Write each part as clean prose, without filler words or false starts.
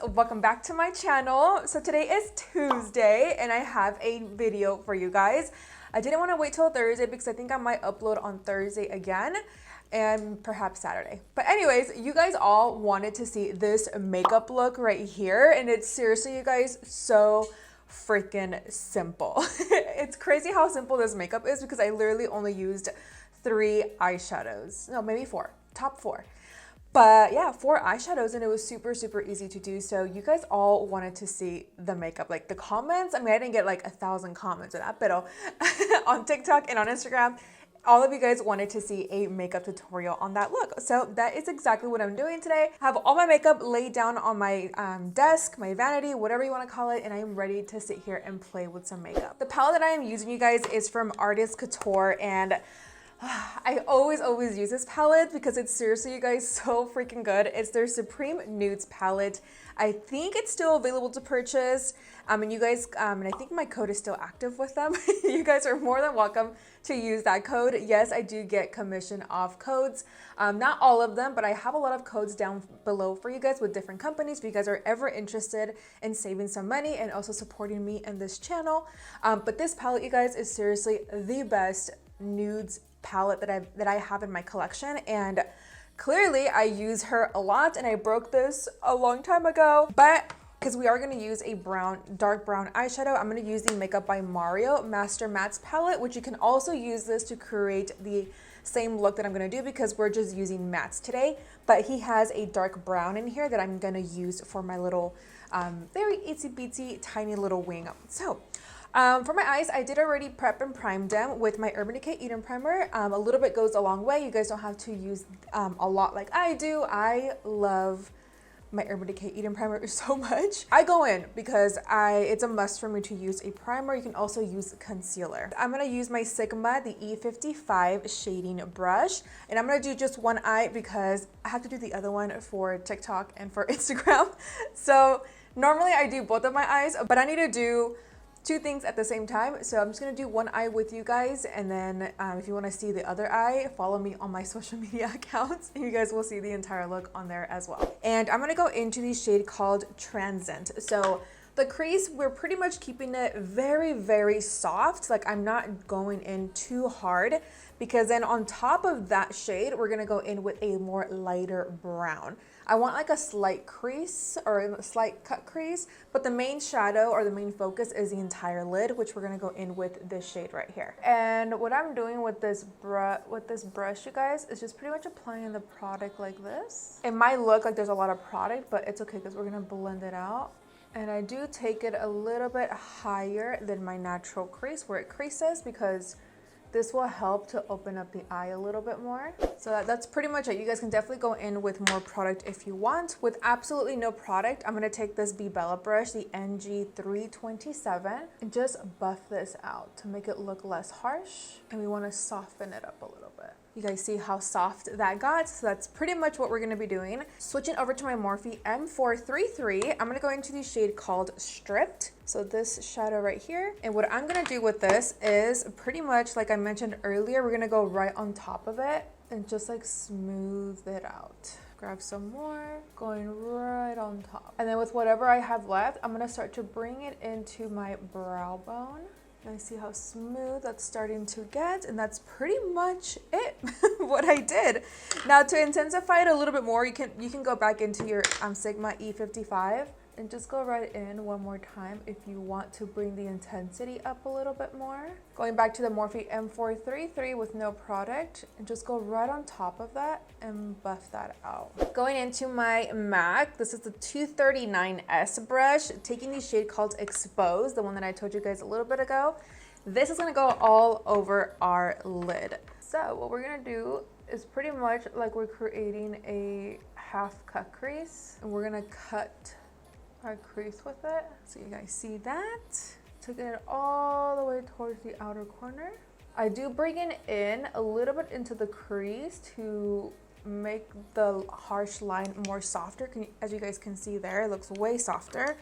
welcome back to my channel. So today is Tuesday and I have a video for you guys. I didn't want to wait till Thursday because I think I might upload on Thursday again and perhaps Saturday. But anyways, you guys all wanted to see this makeup look right here, and it's seriously, you guys, so freaking simple. It's crazy how simple this makeup is because I literally only used 3 eyeshadows. No, maybe 4, top 4. But yeah, 4 eyeshadows, and it was super easy to do. So you guys all wanted to see the makeup. Like the comments, I mean, I didn't get like 1,000 comments on that, but on TikTok and on Instagram, all of you guys wanted to see a makeup tutorial on that look. So that is exactly what I'm doing today. I have all my makeup laid down on my desk, my vanity, whatever you want to call it, and I am ready to sit here and play with some makeup. The palette that I am using, you guys, is from COUTURE, and I always use this palette because it's seriously, you guys, so freaking good. It's their Supreme Nudes palette. I think it's still available to purchase. And you guys, and I think my code is still active with them. You guys are more than welcome to use that code. Yes, I do get commission off codes. Not all of them, but I have a lot of codes down below for you guys with different companies if you guys are ever interested in saving some money and also supporting me and this channel. But this palette, you guys, is seriously the best nudes palette that I have in my collection, and clearly I use her a lot, and I broke this a long time ago. But because we are going to use a dark brown eyeshadow, I'm going to use the MAKEUPBYMARIO Master Mattes palette, which you can also use this to create the same look that I'm going to do because we're just using mattes today. But he has a dark brown in here that I'm going to use for my little very itsy bitsy tiny little wing. So for my eyes, I did already prep and prime them with my Urban Decay Eden Primer. A little bit goes a long way. You guys don't have to use a lot like I do. I love my Urban Decay Eden Primer so much. I go in because it's a must for me to use a primer. You can also use concealer. I'm going to use my Sigma, the E55 shading brush, and I'm going to do just one eye because I have to do the other one for TikTok and for Instagram. So normally I do both of my eyes, but I need to do 2 things at the same time. So I'm just gonna do one eye with you guys, and then if you want to see the other eye, follow me on my social media accounts and you guys will see the entire look on there as well. And I'm gonna go into the shade called Transcend. So the crease, we're pretty much keeping it very soft. Like I'm not going in too hard, because then on top of that shade, we're gonna go in with a more lighter brown. I want like a slight crease or a slight cut crease, but the main shadow or the main focus is the entire lid, which we're gonna go in with this shade right here. And what I'm doing with this brush, you guys, is just pretty much applying the product like this. It might look like there's a lot of product, but it's okay because we're gonna blend it out. And I do take it a little bit higher than my natural crease where it creases, because this will help to open up the eye a little bit more. So that's pretty much it. You guys can definitely go in with more product if you want. With absolutely no product, I'm gonna take this Be Bella brush, the NG327, and just buff this out to make it look less harsh. And we wanna soften it up a little bit. You guys see how soft that got? So that's pretty much what we're gonna be doing. Switching over to my Morphe M433, I'm gonna go into the shade called Stripped. So this shadow right here. And what I'm gonna do with this is pretty much like I mentioned earlier, we're gonna go right on top of it and just like smooth it out. Grab some more, going right on top. And then with whatever I have left, I'm gonna start to bring it into my brow bone. And I see how smooth that's starting to get, and that's pretty much it, what I did. Now to intensify it a little bit more, you can go back into your Sigma E55 and just go right in one more time if you want to bring the intensity up a little bit more. Going back to the Morphe M433 with no product, and just go right on top of that and buff that out. Going into my MAC, this is the 239S brush, taking the shade called Expose, the one that I told you guys a little bit ago. This is gonna go all over our lid. So what we're gonna do is pretty much like we're creating a half cut crease, and we're gonna cut our crease with it. So you guys see that? Took it all the way towards the outer corner. I do bring it in a little bit into the crease to make the harsh line more softer. As you guys can see there, it looks way softer.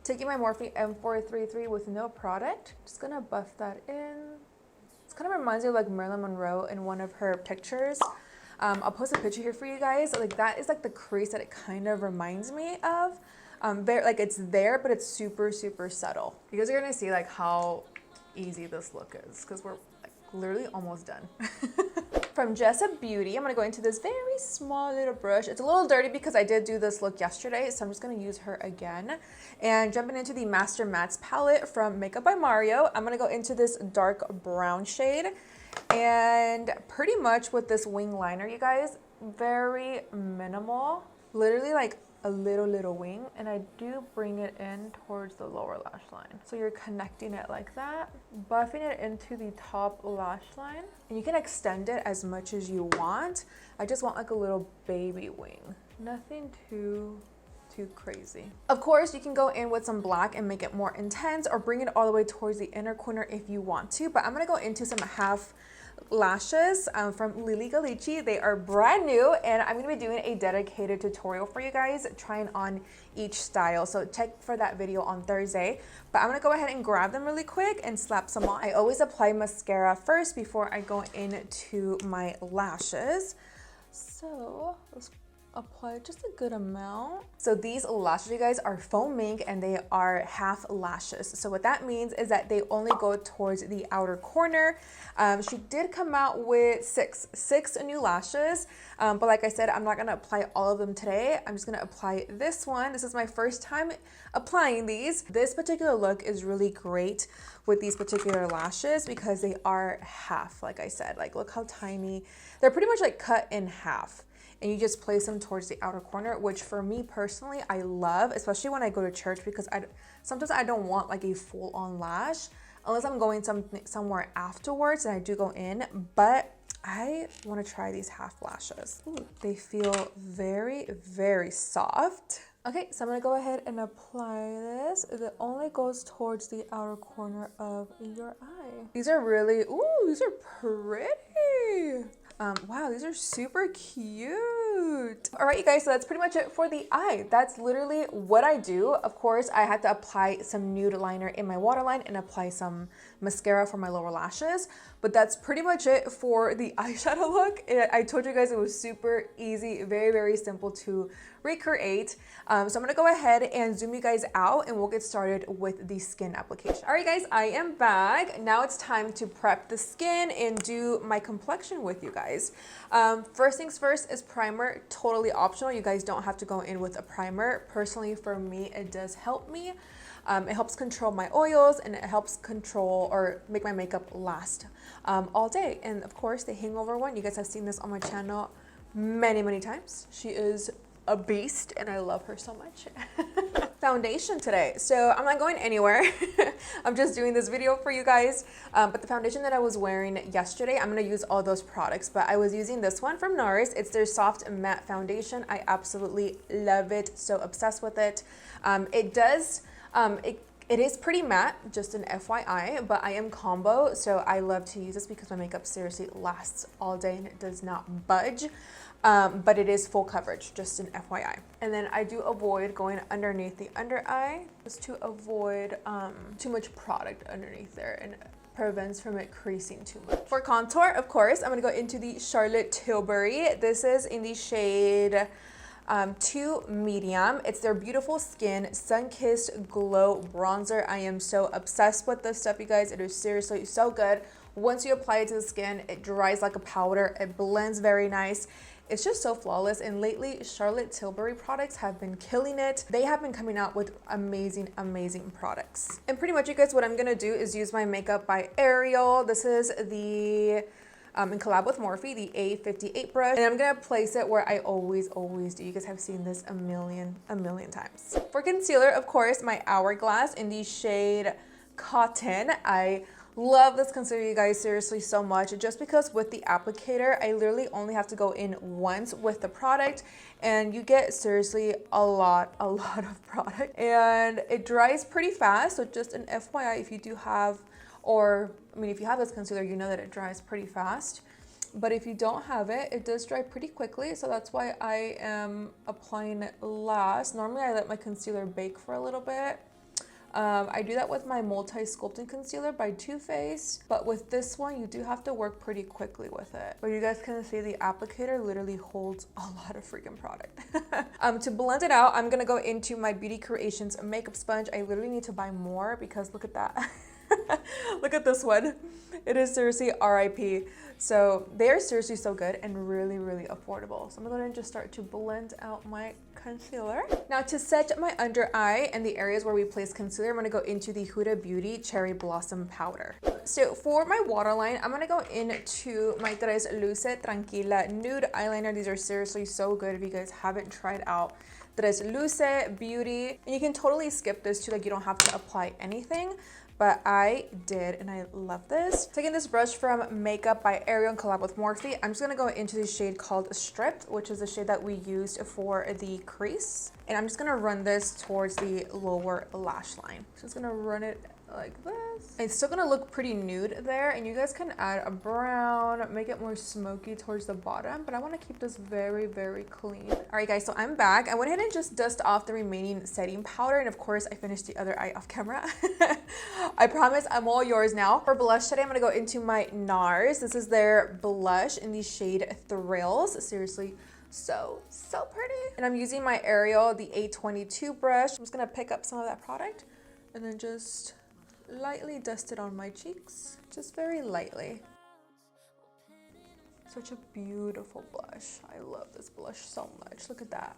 Taking my Morphe M433 with no product, just gonna buff that in. It kind of reminds me of like Marilyn Monroe in one of her pictures. I'll post a picture here for you guys. Like that is like the crease that it kind of reminds me of. Very, like it's there, but it's super, super subtle. You guys are gonna see like how easy this look is because we're like literally almost done. From Jessup Beauty, I'm gonna go into this very small little brush. It's a little dirty because I did do this look yesterday, so I'm just gonna use her again. And jumping into the Master Mattes palette from Makeup by Mario, I'm gonna go into this dark brown shade. And pretty much with this wing liner, you guys, very minimal. Literally like a little wing, and I do bring it in towards the lower lash line. So you're connecting it like that, buffing it into the top lash line, and you can extend it as much as you want. I just want like a little baby wing, nothing too crazy. Of course, you can go in with some black and make it more intense, or bring it all the way towards the inner corner if you want to, but I'm gonna go into some half lashes from Lily Galici. They are brand new, and I'm going to be doing a dedicated tutorial for you guys trying on each style, so check for that video on Thursday. But I'm going to go ahead and grab them really quick and slap some on. I always apply mascara first before I go into my lashes, so let's apply just a good amount. So these lashes, you guys, are foaming and they are half lashes. So what that means is that they only go towards the outer corner. She did come out with six new lashes, but like I said, I'm not gonna apply all of them today. I'm just gonna apply this one. This is my first time applying these. This particular look is really great with these particular lashes because they are half, like I said. Like, look how tiny. They're pretty much like cut in half. And you just place them towards the outer corner, which for me personally, I love, especially when I go to church, because sometimes I don't want like a full-on lash unless I'm going somewhere afterwards, and I do go in, but I want to try these half lashes. Ooh, they feel very, very soft. Okay, so I'm gonna go ahead and apply this. It only goes towards the outer corner of your eye. These are really, ooh, these are pretty. Wow, these are super cute. All right, you guys, so that's pretty much it for the eye. That's literally what I do. Of course, I had to apply some nude liner in my waterline and apply some mascara for my lower lashes, but that's pretty much it for the eyeshadow look. I told you guys it was super easy, very, very simple to recreate. So I'm gonna go ahead and zoom you guys out and we'll get started with the skin application. All right, guys, I am back. Now it's time to prep the skin and do my complexion with you guys. First things first is primer, totally optional. You guys don't have to go in with a primer. Personally, for me, it does help me. It helps control my oils, and it helps control or make my makeup last all day. And of course, the Hangover one, you guys have seen this on my channel many, many times. She is a beast and I love her so much. Foundation today. So I'm not going anywhere. I'm just doing this video for you guys. But the foundation that I was wearing yesterday, I'm going to use all those products, but I was using this one from NARS. It's their soft matte foundation. I absolutely love it. So obsessed with it. It is pretty matte, just an FYI, but I am combo, so I love to use this because my makeup seriously lasts all day and it does not budge. But it is full coverage, just an FYI. And then I do avoid going underneath the under eye just to avoid too much product underneath there, and prevents from it creasing too much. For contour, of course, I'm gonna go into the Charlotte Tilbury. This is in the shade 2 medium. It's their Beautiful Skin Sun-Kissed Glow Bronzer. I am so obsessed with this stuff, you guys. It is seriously so good. Once you apply it to the skin, it dries like a powder. It blends very nice. It's just so flawless, and lately Charlotte Tilbury products have been killing it. They have been coming out with amazing, amazing products. And pretty much, you guys, what I'm gonna do is use my Makeup by Ariel. This is the in collab with Morphe, the A58 brush, and I'm gonna place it where I always do. You guys have seen this a million times. For concealer, of course, my Hourglass in the shade Cotton. I love this concealer, you guys, seriously so much, just because with the applicator, I literally only have to go in once with the product, and you get seriously a lot of product, and it dries pretty fast. So just an FYI, if you do have, or I mean, if you have this concealer, you know that it dries pretty fast. But if you don't have it, it does dry pretty quickly. So that's why I am applying it last. Normally I let my concealer bake for a little bit. I do that with my multi-sculpting concealer by Too Faced, but with this one you do have to work pretty quickly with it. But you guys can see the applicator literally holds a lot of freaking product. To blend it out, I'm gonna go into my Beauty Creations makeup sponge. I literally need to buy more because look at that. Look at this one. It is seriously RIP. So they are seriously so good and really, really affordable. So I'm gonna go ahead and just start to blend out my concealer. Now to set my under eye and the areas where we place concealer, I'm gonna go into the Huda Beauty Cherry Blossom Powder. So for my waterline, I'm gonna go into my TRESLUCE Tranquila Nude Eyeliner. These are seriously so good if you guys haven't tried out TRESLUCE Beauty. And you can totally skip this too, like you don't have to apply anything. But I did, and I love this. Taking this brush from Makeup by Ariel and collab with Morphe, I'm just gonna go into the shade called Stripped, which is the shade that we used for the crease. And I'm just gonna run this towards the lower lash line. Just gonna run it like this. It's still gonna look pretty nude there, and you guys can add a brown, make it more smoky towards the bottom, but I wanna keep this very, very clean. All right guys, so I'm back. I went ahead and just dust off the remaining setting powder, and of course I finished the other eye off camera. I promise I'm all yours now. For blush today, I'm gonna go into my NARS. This is their blush in the shade Thrills. Seriously, so pretty. And I'm using my Ariel, the A22 brush. I'm just gonna pick up some of that product and then just lightly dust it on my cheeks, just very lightly. Such a beautiful blush. I love this blush so much. Look at that,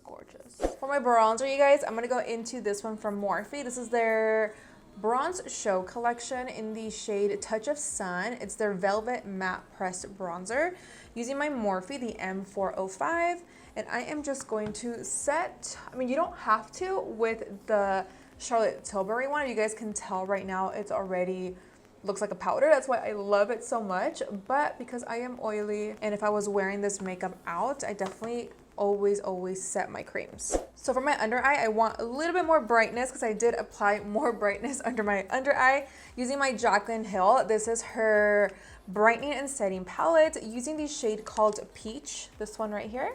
gorgeous. For my bronzer, you guys, I'm gonna go into this one from Morphe. This is their Bronze Show collection in the shade Touch of Sun. It's their Velvet Matte Pressed Bronzer. Using my Morphe, the M405, and I am just going to set, I mean, you don't have to with the Charlotte Tilbury one. You guys can tell right now it's already looks like a powder. That's why I love it so much. But because I am oily, and if I was wearing this makeup out, I definitely always set my creams. So for my under eye, I want a little bit more brightness because I did apply more brightness under my under eye using my JACLYN Hill. This is her brightening and setting palette using the shade called Peach, this one right here.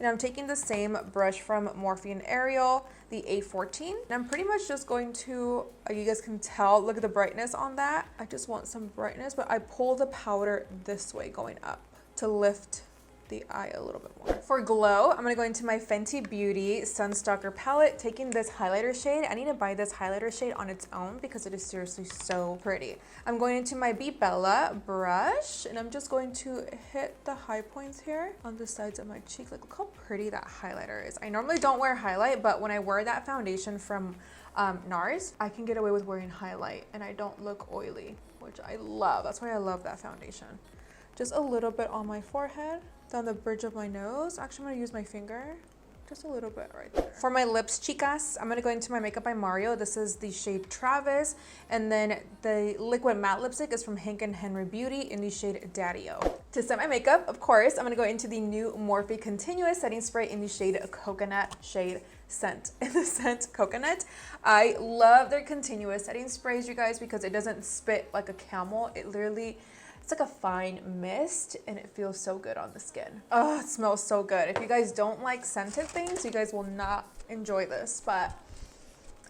And I'm taking the same brush from Morphe and Ariel, the A14. And I'm pretty much just going to, you guys can tell, look at the brightness on that. I just want some brightness, but I pull the powder this way going up to lift the eye a little bit more. For glow, I'm gonna go into my Fenty Beauty STALKR palette, taking this highlighter shade. I need to buy this highlighter shade on its own because it is seriously so pretty. I'm going into my Be Bella brush, and I'm just going to hit the high points here on the sides of my cheek. Like, look how pretty that highlighter is. I normally don't wear highlight, but when I wear that foundation from NARS, I can get away with wearing highlight and I don't look oily, which I love. That's why I love that foundation. Just a little bit on my forehead, down the bridge of my nose. Actually, I'm gonna use my finger, just a little bit right there. For my lips, chicas, I'm gonna go into my Makeup by Mario. This is the shade Travis, and then the liquid matte lipstick is from Hank and Henry Beauty in the shade Daddy-O. To set my makeup, of course, I'm gonna go into the new Morphe Continuous Setting Spray in the shade Coconut shade Scent. In the scent Coconut. I love their continuous setting sprays, you guys, because it doesn't spit like a camel. It literally, it's like a fine mist and it feels so good on the skin. Oh, it smells so good. If you guys don't like scented things, you guys will not enjoy this, but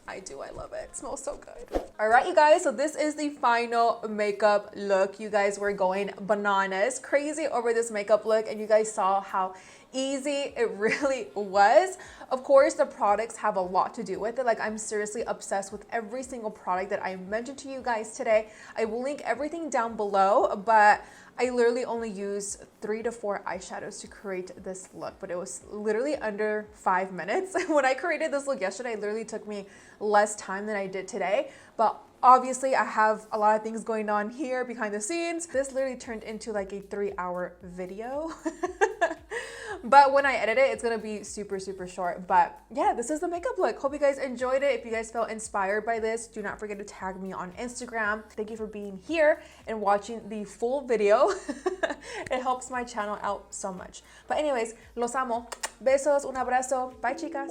I do, I love it. It smells so good. All right, you guys, so this is the final makeup look. You guys were going bananas, crazy over this makeup look, and you guys saw how easy it really was. Of course, the products have a lot to do with it. Like, I'm seriously obsessed with every single product that I mentioned to you guys today. I will link everything down below, but I literally only used 3 to 4 eyeshadows to create this look, but it was literally under 5 minutes. When I created this look yesterday, it literally took me less time than I did today, but obviously I have a lot of things going on here behind the scenes. This literally turned into like a 3-hour video. But when I edit it, it's gonna be super short. But yeah, this is the makeup look. Hope you guys enjoyed it. If you guys felt inspired by this, do not forget to tag me on Instagram. Thank you for being here and watching the full video. It helps my channel out so much. But anyways, los amo. Besos, un abrazo. Bye, chicas.